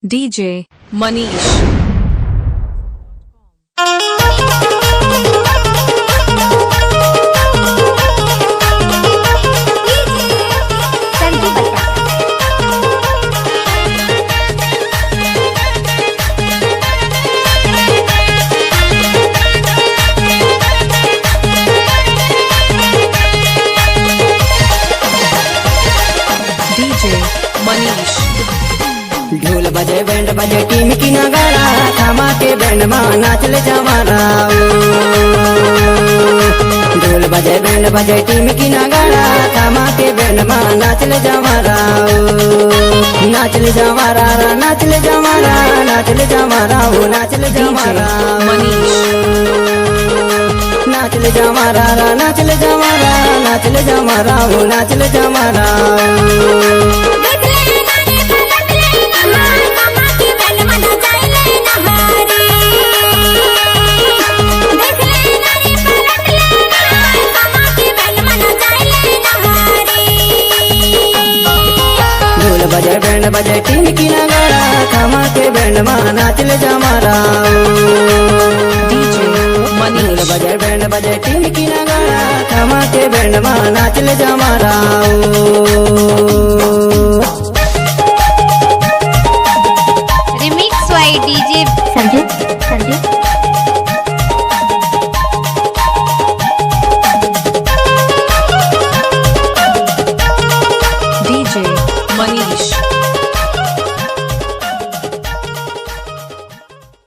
DJ Manish. Manish. ढोल बजे band बजे टीम की नगाड़ा थामा के बैंड मां नाच ले जमारा ढोल बजे बैंड बजे टीम की नगाड़ा थामा के बैंड मां नाच ले जमारा नाच ले जमारा नाच ले जमारा नाच ले जमारा हो नाच ले जमारा Manish. नाच ले जमारा नाच ले जमारा नाच ले जमारा हो नाच ले जमारा बजे बैंड बजे टीम की नगाड़ा थामा के बैंड मां नाच ले जमारा DJ Manish. बजे बैंड बजे टीम की नगाड़ा थामा के बैंड मां नाच ले जमारा